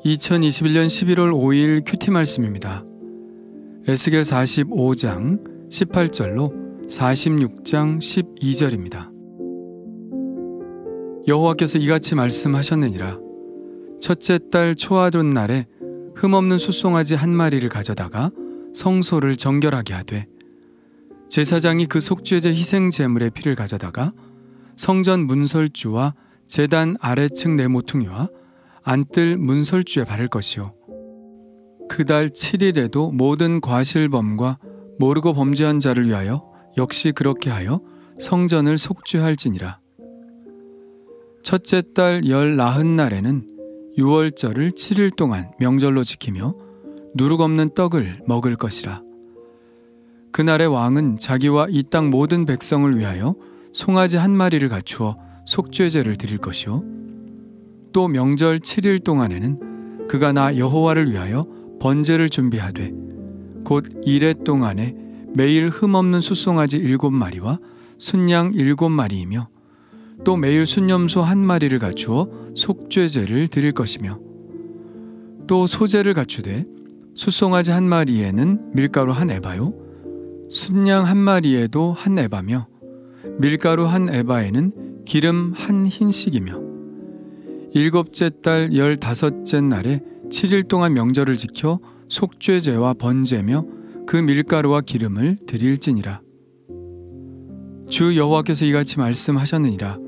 2021년 11월 5일 큐티 말씀입니다. 에스겔 45장 18절로 46장 12절입니다. 여호와께서 이같이 말씀하셨느니라. 첫째 달 초하룻 날에 흠없는 숫송아지 한 마리를 가져다가 성소를 정결하게 하되, 제사장이 그 속죄제 희생 제물의 피를 가져다가 성전 문설주와 제단 아래층 네 모퉁이와 안뜰 문설주에 바를 것이요, 그달 7일에도 모든 과실범과 모르고 범죄한 자를 위하여 역시 그렇게 하여 성전을 속죄할지니라. 첫째 달 열 나흔 날에는 유월절을 7일 동안 명절로 지키며 누룩 없는 떡을 먹을 것이라. 그날의 왕은 자기와 이 땅 모든 백성을 위하여 송아지 한 마리를 갖추어 속죄제를 드릴 것이요, 또 명절 7일 동안에는 그가 나 여호와를 위하여 번제를 준비하되, 곧 이레 동안에 매일 흠없는 숫송아지 7마리와 순양 7마리이며 또 매일 순염소 한 마리를 갖추어 속죄제를 드릴 것이며, 또 소제를 갖추되 숫송아지 한 마리에는 밀가루 한 에바요, 순양 한 마리에도 한 에바며 밀가루 한 에바에는 기름 한 흰씩이며, 일곱째 달 15째 날에 7일 동안 명절을 지켜 속죄제와 번제며 그 밀가루와 기름을 드릴지니라. 주 여호와께서 이같이 말씀하셨느니라.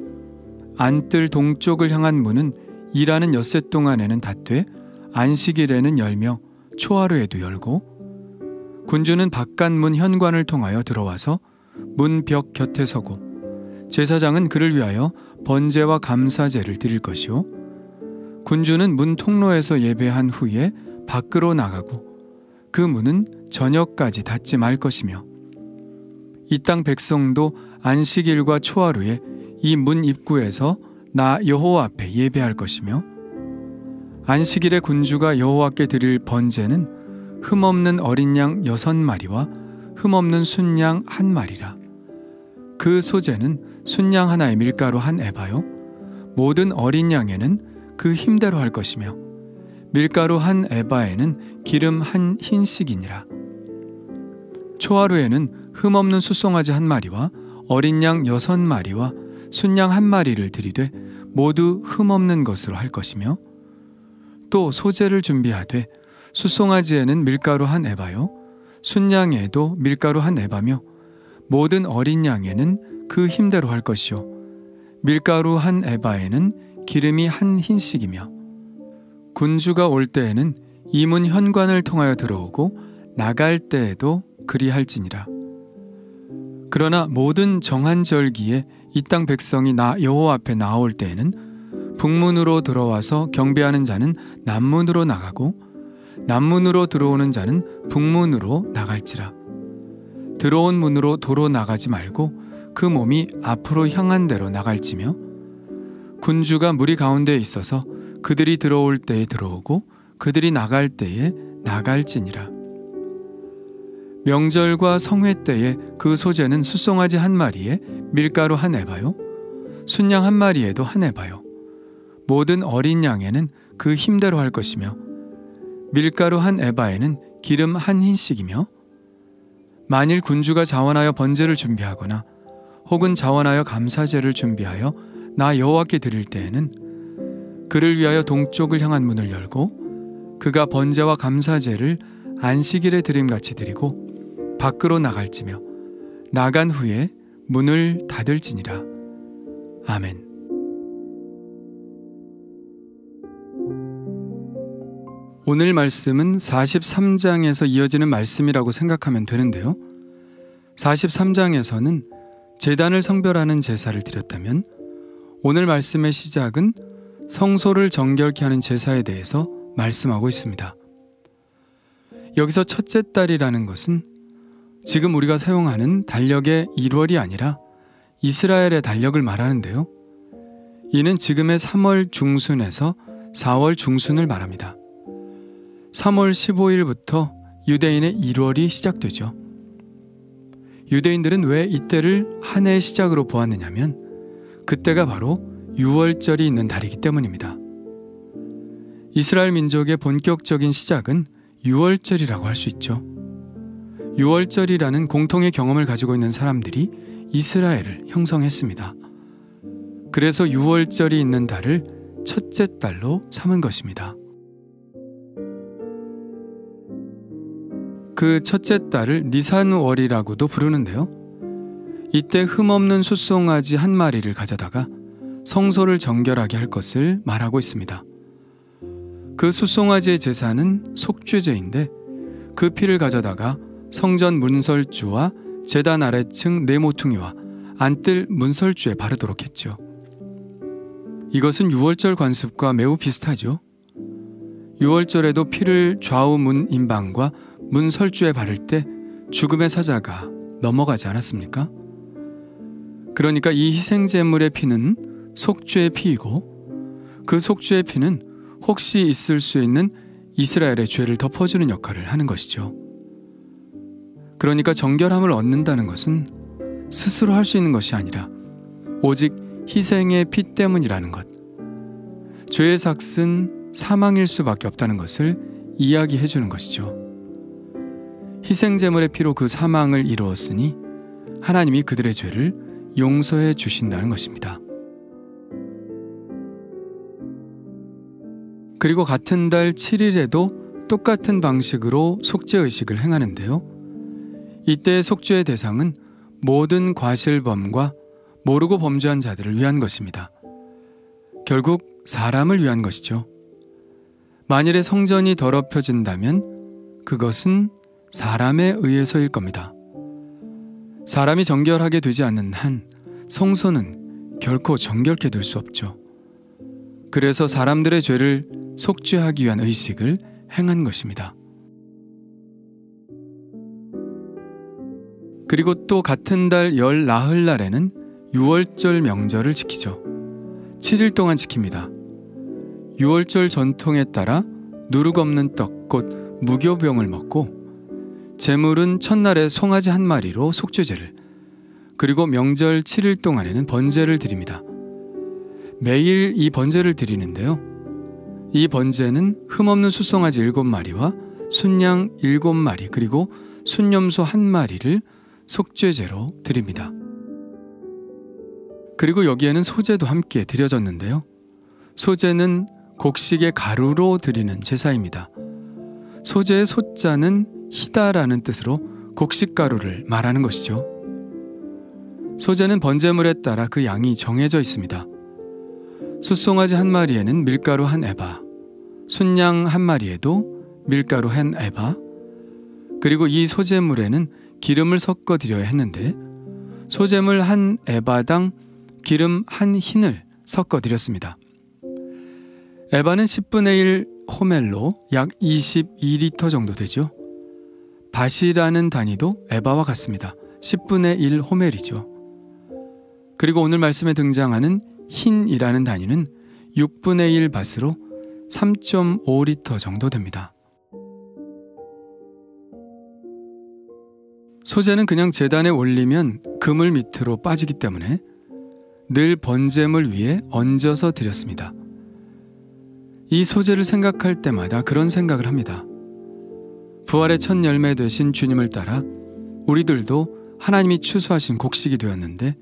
안뜰 동쪽을 향한 문은 일하는 엿새 동안에는 닫되 안식일에는 열며 초하루에도 열고, 군주는 바깥문 현관을 통하여 들어와서 문 벽 곁에 서고, 제사장은 그를 위하여 번제와 감사제를 드릴 것이요, 군주는 문 통로에서 예배한 후에 밖으로 나가고 그 문은 저녁까지 닫지 말 것이며, 이 땅 백성도 안식일과 초하루에 이 문 입구에서 나 여호와 앞에 예배할 것이며, 안식일에 군주가 여호와께 드릴 번제는 흠없는 어린 양 6마리와 흠없는 순양 한 마리라. 그 소제는 순양 하나에 밀가루 한 에바요, 모든 어린 양에는 그 힘대로 할 것이며 밀가루 한 에바에는 기름 한 흰씩이니라. 초하루에는 흠없는 숫송아지 한 마리와 어린 양 6마리와 순양 한 마리를 드리되 모두 흠없는 것으로 할 것이며, 또 소제를 준비하되 숫송아지에는 밀가루 한 에바요, 순양에도 밀가루 한 에바며 모든 어린 양에는 그 힘대로 할 것이요, 밀가루 한 에바에는 기름이 한 흰씩이며, 군주가 올 때에는 이 문 현관을 통하여 들어오고 나갈 때에도 그리할지니라. 그러나 모든 정한 절기에 이 땅 백성이 나 여호와 앞에 나올 때에는 북문으로 들어와서 경배하는 자는 남문으로 나가고 남문으로 들어오는 자는 북문으로 나갈지라. 들어온 문으로 도로 나가지 말고 그 몸이 앞으로 향한 대로 나갈지며, 군주가 무리 가운데에 있어서 그들이 들어올 때에 들어오고 그들이 나갈 때에 나갈지니라. 명절과 성회 때에 그 소제는 숫송아지 한 마리에 밀가루 한 에바요, 순양 한 마리에도 한 에바요, 모든 어린 양에는 그 힘대로 할 것이며 밀가루 한 에바에는 기름 한 흰씩이며, 만일 군주가 자원하여 번제를 준비하거나 혹은 자원하여 감사제를 준비하여 나 여호와께 드릴 때에는 그를 위하여 동쪽을 향한 문을 열고 그가 번제와 감사제를 안식일에 드림같이 드리고 밖으로 나갈지며 나간 후에 문을 닫을지니라. 아멘. 오늘 말씀은 43장에서 이어지는 말씀이라고 생각하면 되는데요. 43장에서는 제단을 성별하는 제사를 드렸다면, 오늘 말씀의 시작은 성소를 정결케 하는 제사에 대해서 말씀하고 있습니다. 여기서 첫째 달이라는 것은 지금 우리가 사용하는 달력의 1월이 아니라 이스라엘의 달력을 말하는데요. 이는 지금의 3월 중순에서 4월 중순을 말합니다. 3월 15일부터 유대인의 1월이 시작되죠. 유대인들은 왜 이때를 한 해의 시작으로 보았느냐면 그때가 바로 유월절이 있는 달이기 때문입니다. 이스라엘 민족의 본격적인 시작은 유월절이라고 할 수 있죠. 유월절이라는 공통의 경험을 가지고 있는 사람들이 이스라엘을 형성했습니다. 그래서 유월절이 있는 달을 첫째 달로 삼은 것입니다. 그 첫째 달을 니산월이라고도 부르는데요. 이때 흠없는 숫송아지 한 마리를 가져다가 성소를 정결하게 할 것을 말하고 있습니다. 그 숫송아지의 제사는 속죄제인데 그 피를 가져다가 성전 문설주와 제단 아래층 네모퉁이와 안뜰 문설주에 바르도록 했죠. 이것은 유월절 관습과 매우 비슷하죠. 유월절에도 피를 좌우 문 인방과 문설주에 바를 때 죽음의 사자가 넘어가지 않았습니까? 그러니까 이 희생제물의 피는 속죄의 피이고 그 속죄의 피는 혹시 있을 수 있는 이스라엘의 죄를 덮어주는 역할을 하는 것이죠. 그러니까 정결함을 얻는다는 것은 스스로 할 수 있는 것이 아니라 오직 희생의 피 때문이라는 것, 죄의 삭은 사망일 수밖에 없다는 것을 이야기해 주는 것이죠. 희생제물의 피로 그 사망을 이루었으니 하나님이 그들의 죄를 용서해 주신다는 것입니다. 그리고 같은 달 7일에도 똑같은 방식으로 속죄의식을 행하는데요. 이때의 속죄의 대상은 모든 과실범과 모르고 범죄한 자들을 위한 것입니다. 결국 사람을 위한 것이죠. 만일에 성전이 더럽혀진다면 그것은 사람에 의해서일 겁니다. 사람이 정결하게 되지 않는 한 성소는 결코 정결케 될 수 없죠. 그래서 사람들의 죄를 속죄하기 위한 의식을 행한 것입니다. 그리고 또 같은 달 열 나흘날에는 유월절 명절을 지키죠. 7일 동안 지킵니다. 유월절 전통에 따라 누룩 없는 떡, 곧 무교병을 먹고 제물은 첫날에 송아지 한 마리로 속죄제를, 그리고 명절 7일 동안에는 번제를 드립니다. 매일 이 번제를 드리는데요. 이 번제는 흠없는 숫송아지 7마리와 순양 7마리 그리고 순염소 1마리를 속죄제로 드립니다. 그리고 여기에는 소제도 함께 드려졌는데요. 소제는 곡식의 가루로 드리는 제사입니다. 소제의 소자는 희다라는 뜻으로 곡식가루를 말하는 것이죠. 소제는 번제물에 따라 그 양이 정해져 있습니다. 숫송아지 1마리에는 밀가루 1에바, 순양 1마리에도 밀가루 1에바, 그리고 이 소제물에는 기름을 섞어 드려야 했는데 소제물 1에바당 기름 1흰을 섞어 드렸습니다. 에바는 10분의 1 호멜로 약 22리터 정도 되죠. 밭이라는 단위도 에바와 같습니다. 10분의 1 호멜이죠. 그리고 오늘 말씀에 등장하는 흰이라는 단위는 6분의 1 밭으로 3.5리터 정도 됩니다. 소제는 그냥 제단에 올리면 그물 밑으로 빠지기 때문에 늘 번제물 위에 얹어서 드렸습니다. 이 소제를 생각할 때마다 그런 생각을 합니다. 부활의 첫 열매 되신 주님을 따라 우리들도 하나님이 추수하신 곡식이 되었는데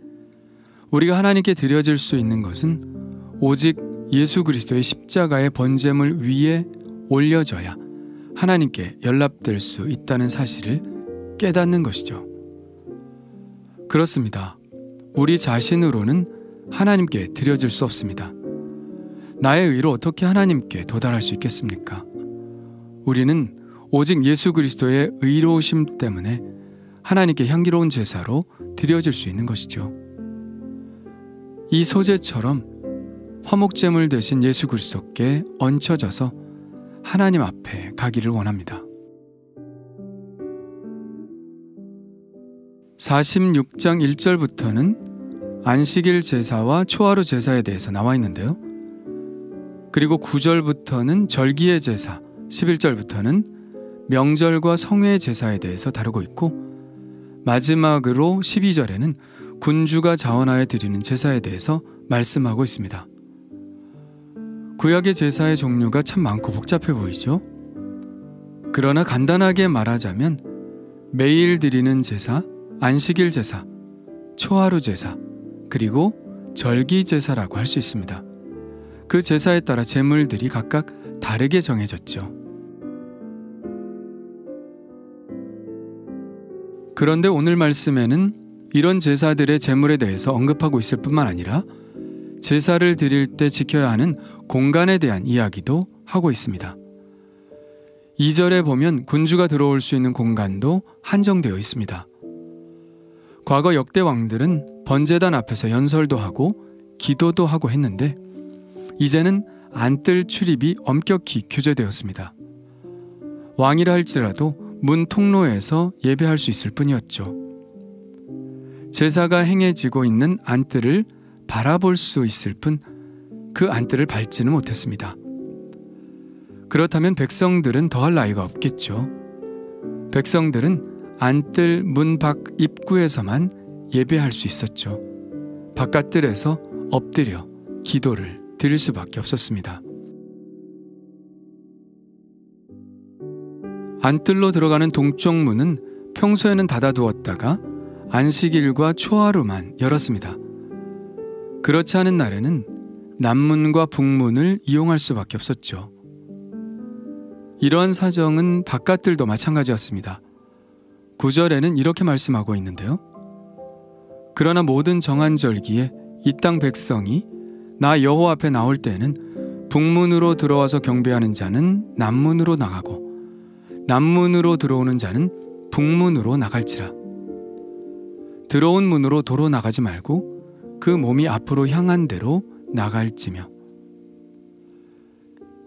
우리가 하나님께 드려질 수 있는 것은 오직 예수 그리스도의 십자가의 번제물 위에 올려져야 하나님께 연락될 수 있다는 사실을 깨닫는 것이죠. 그렇습니다. 우리 자신으로는 하나님께 드려질 수 없습니다. 나의 의로 어떻게 하나님께 도달할 수 있겠습니까? 우리는 오직 예수 그리스도의 의로우심 때문에 하나님께 향기로운 제사로 드려질 수 있는 것이죠. 이 소제처럼 화목제물 되신 예수 그리스도께 얹혀져서 하나님 앞에 가기를 원합니다. 46장 1절부터는 안식일 제사와 초하루 제사에 대해서 나와 있는데요. 그리고 9절부터는 절기의 제사, 11절부터는 명절과 성회의 제사에 대해서 다루고 있고 마지막으로 12절에는 군주가 자원하여 드리는 제사에 대해서 말씀하고 있습니다. 구약의 제사의 종류가 참 많고 복잡해 보이죠? 그러나 간단하게 말하자면 매일 드리는 제사, 안식일 제사, 초하루 제사, 그리고 절기 제사라고 할 수 있습니다. 그 제사에 따라 제물들이 각각 다르게 정해졌죠. 그런데 오늘 말씀에는 이런 제사들의 제물에 대해서 언급하고 있을 뿐만 아니라 제사를 드릴 때 지켜야 하는 공간에 대한 이야기도 하고 있습니다. 2절에 보면 군주가 들어올 수 있는 공간도 한정되어 있습니다. 과거 역대 왕들은 번제단 앞에서 연설도 하고 기도도 하고 했는데 이제는 안뜰 출입이 엄격히 규제되었습니다. 왕이라 할지라도 문 통로에서 예배할 수 있을 뿐이었죠. 제사가 행해지고 있는 안뜰을 바라볼 수 있을 뿐 그 안뜰을 밟지는 못했습니다. 그렇다면 백성들은 더할 나위가 없겠죠. 백성들은 안뜰 문 밖 입구에서만 예배할 수 있었죠. 바깥뜰에서 엎드려 기도를 드릴 수밖에 없었습니다. 안뜰로 들어가는 동쪽 문은 평소에는 닫아두었다가 안식일과 초하루만 열었습니다. 그렇지 않은 날에는 남문과 북문을 이용할 수밖에 없었죠. 이러한 사정은 바깥뜰도 마찬가지였습니다. 9절에는 이렇게 말씀하고 있는데요. 그러나 모든 정한 절기에 이 땅 백성이 나 여호와 앞에 나올 때에는 북문으로 들어와서 경배하는 자는 남문으로 나가고 남문으로 들어오는 자는 북문으로 나갈지라. 들어온 문으로 도로 나가지 말고 그 몸이 앞으로 향한 대로 나갈지며.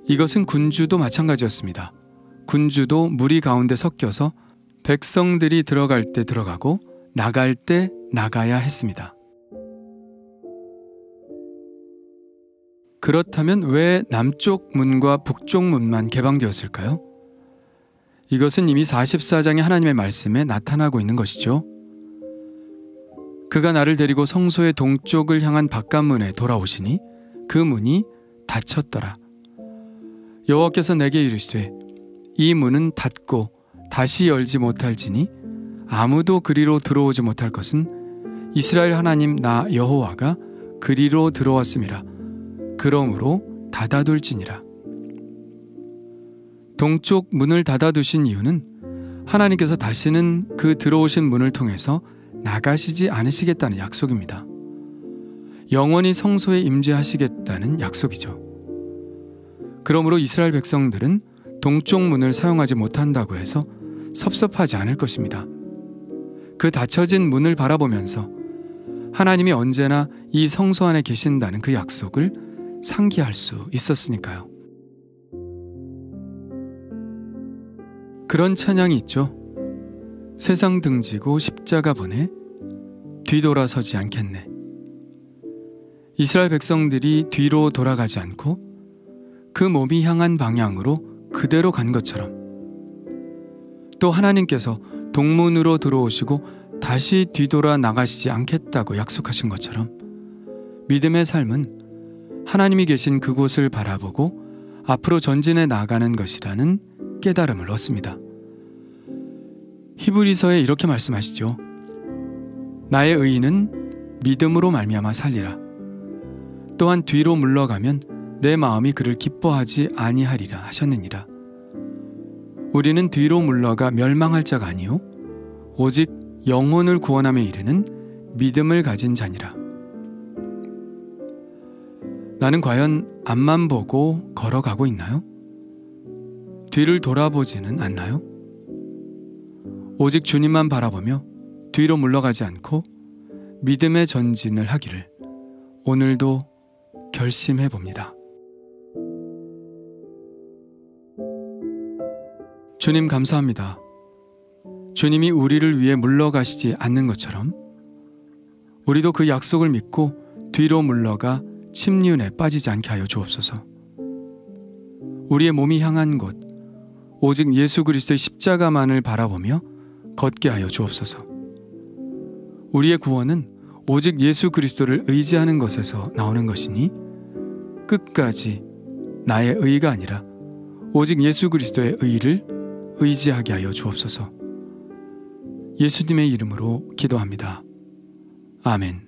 이것은 군주도 마찬가지였습니다. 군주도 무리 가운데 섞여서 백성들이 들어갈 때 들어가고 나갈 때 나가야 했습니다. 그렇다면 왜 남쪽 문과 북쪽 문만 개방되었을까요? 이것은 이미 44장의 하나님의 말씀에 나타나고 있는 것이죠. 그가 나를 데리고 성소의 동쪽을 향한 바깥문에 돌아오시니 그 문이 닫혔더라. 여호와께서 내게 이르시되 이 문은 닫고 다시 열지 못할지니 아무도 그리로 들어오지 못할 것은 이스라엘 하나님 나 여호와가 그리로 들어왔음이라. 그러므로 닫아둘지니라. 동쪽 문을 닫아두신 이유는 하나님께서 다시는 그 들어오신 문을 통해서 나가시지 않으시겠다는 약속입니다. 영원히 성소에 임재하시겠다는 약속이죠. 그러므로 이스라엘 백성들은 동쪽 문을 사용하지 못한다고 해서 섭섭하지 않을 것입니다. 그 닫혀진 문을 바라보면서 하나님이 언제나 이 성소 안에 계신다는 그 약속을 상기할 수 있었으니까요. 그런 찬양이 있죠. 세상 등지고 십자가 보내 뒤돌아서지 않겠네. 이스라엘 백성들이 뒤로 돌아가지 않고 그 몸이 향한 방향으로 그대로 간 것처럼 또 하나님께서 동문으로 들어오시고 다시 뒤돌아 나가시지 않겠다고 약속하신 것처럼 믿음의 삶은 하나님이 계신 그곳을 바라보고 앞으로 전진해 나가는 것이라는 깨달음을 얻습니다. 히브리서에 이렇게 말씀하시죠. 나의 의인은 믿음으로 말미암아 살리라. 또한 뒤로 물러가면 내 마음이 그를 기뻐하지 아니하리라 하셨느니라. 우리는 뒤로 물러가 멸망할 자가 아니요 오직 영혼을 구원함에 이르는 믿음을 가진 자니라. 나는 과연 앞만 보고 걸어가고 있나요? 뒤를 돌아보지는 않나요? 오직 주님만 바라보며 뒤로 물러가지 않고 믿음의 전진을 하기를 오늘도 결심해 봅니다. 주님 감사합니다. 주님이 우리를 위해 물러가시지 않는 것처럼 우리도 그 약속을 믿고 뒤로 물러가 침륜에 빠지지 않게 하여 주옵소서. 우리의 몸이 향한 곳 오직 예수 그리스도의 십자가만을 바라보며 걷게 하여 주옵소서. 우리의 구원은 오직 예수 그리스도를 의지하는 것에서 나오는 것이니 끝까지 나의 의가 아니라 오직 예수 그리스도의 의를 의지하게 하여 주옵소서. 예수님의 이름으로 기도합니다. 아멘.